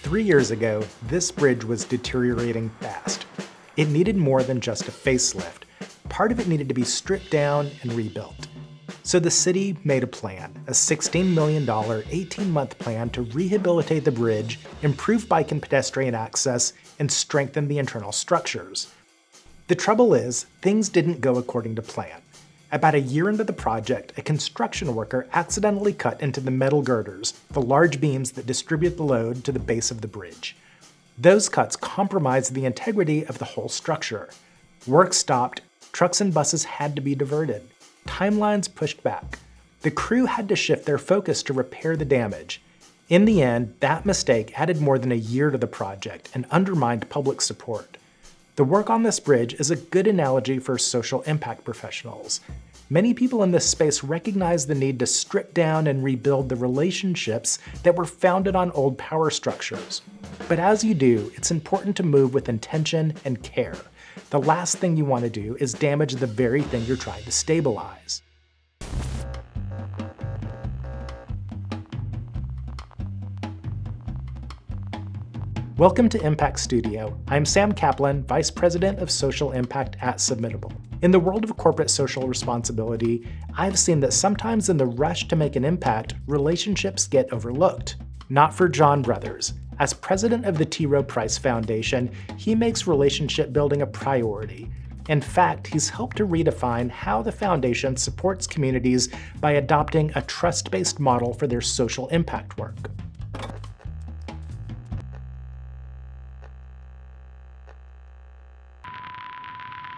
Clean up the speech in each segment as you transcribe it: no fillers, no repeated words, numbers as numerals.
3 years ago, this bridge was deteriorating fast. It needed more than just a facelift. Part of it needed to be stripped down and rebuilt. So the city made a plan, a $16 million, 18-month plan to rehabilitate the bridge, improve bike and pedestrian access, and strengthen the internal structures. The trouble is, things didn't go according to plan. About a year into the project, a construction worker accidentally cut into the metal girders, the large beams that distribute the load to the base of the bridge. Those cuts compromised the integrity of the whole structure. Work stopped, trucks and buses had to be diverted. Timelines pushed back. The crew had to shift their focus to repair the damage. In the end, that mistake added more than a year to the project and undermined public support. The work on this bridge is a good analogy for social impact professionals. Many people in this space recognize the need to strip down and rebuild the relationships that were founded on old power structures. But as you do, it's important to move with intention and care. The last thing you want to do is damage the very thing you're trying to stabilize. Welcome to Impact Studio. I'm Sam Caplan, Vice President of Social Impact at Submittable. In the world of corporate social responsibility, I've seen that sometimes in the rush to make an impact, relationships get overlooked. Not for John Brothers. As president of the Rowe Price Foundation, he makes relationship building a priority. In fact, he's helped to redefine how the foundation supports communities by adopting a trust-based model for their social impact work.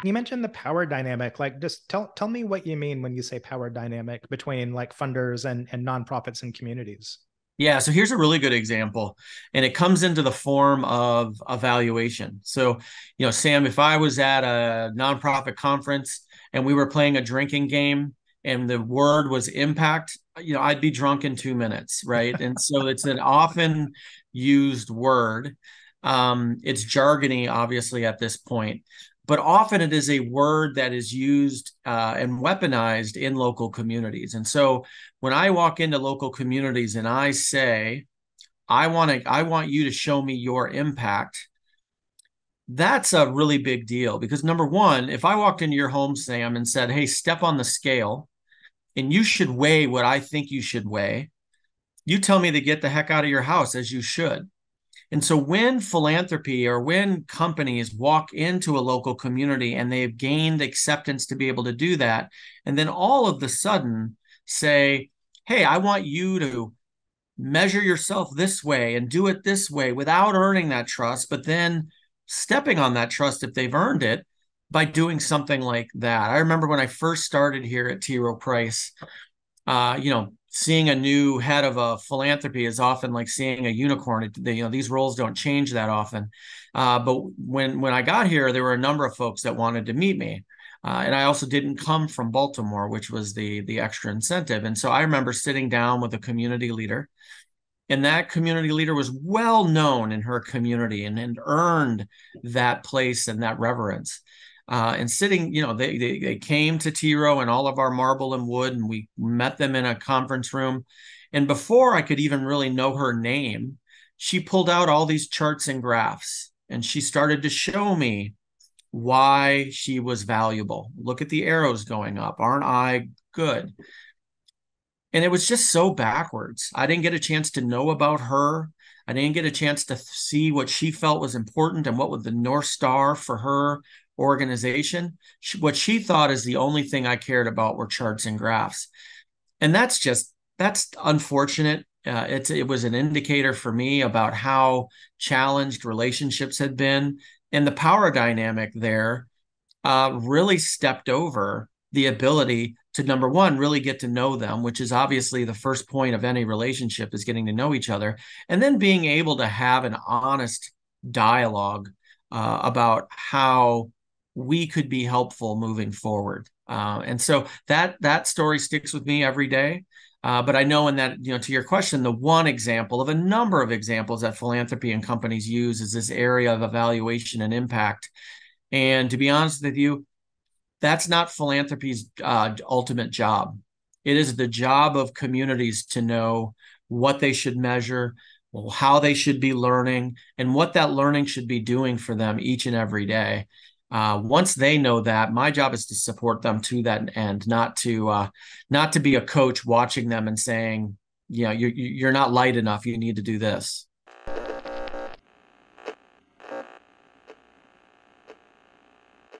You mentioned the power dynamic. Just tell me what you mean when you say power dynamic between funders and nonprofits and communities. Yeah, so here's a really good example, and it comes into the form of evaluation. So, Sam, if I was at a nonprofit conference and we were playing a drinking game and the word was impact, I'd be drunk in 2 minutes, right? And so it's an often used word. It's jargony, obviously, at this point. But often it is a word that is used and weaponized in local communities. And so when I walk into local communities and I say, I want you to show me your impact, that's a really big deal. Because number one, if I walked into your home, Sam, and said, hey, step on the scale, and you should weigh what I think you should weigh, you tell me to get the heck out of your house, as you should. And so when philanthropy or when companies walk into a local community and they've gained acceptance to be able to do that, and then all of the sudden say, hey, I want you to measure yourself this way and do it this way without earning that trust, but then stepping on that trust if they've earned it by doing something like that. I remember when I first started here at Rowe Price, seeing a new head of a philanthropy is often like seeing a unicorn. These roles don't change that often. But when I got here, there were a number of folks that wanted to meet me. And I also didn't come from Baltimore, which was the extra incentive. And so I remember sitting down with a community leader, and that community leader was well known in her community and earned that place and that reverence. And sitting, they came to T-Row and all of our marble and wood, and we met them in a conference room. And before I could even really know her name, she pulled out all these charts and graphs, and she started to show me why she was valuable. Look at the arrows going up. Aren't I good? And it was just so backwards. I didn't get a chance to know about her. I didn't get a chance to see what she felt was important and what was the North Star for her organization. What she thought is the only thing I cared about were charts and graphs. And that's unfortunate. It was an indicator for me about how challenged relationships had been. And the power dynamic there really stepped over the ability to, number one, really get to know them, which is obviously the first point of any relationship, is getting to know each other. And then being able to have an honest dialogue about how we could be helpful moving forward. And so that story sticks with me every day. But I know in that, to your question, the one example of a number of examples that philanthropy and companies use is this area of evaluation and impact. And to be honest with you, that's not philanthropy's ultimate job. It is the job of communities to know what they should measure, how they should be learning, and what that learning should be doing for them each and every day. Once they know that, my job is to support them to that end, not to be a coach watching them and saying, you're not light enough. You need to do this.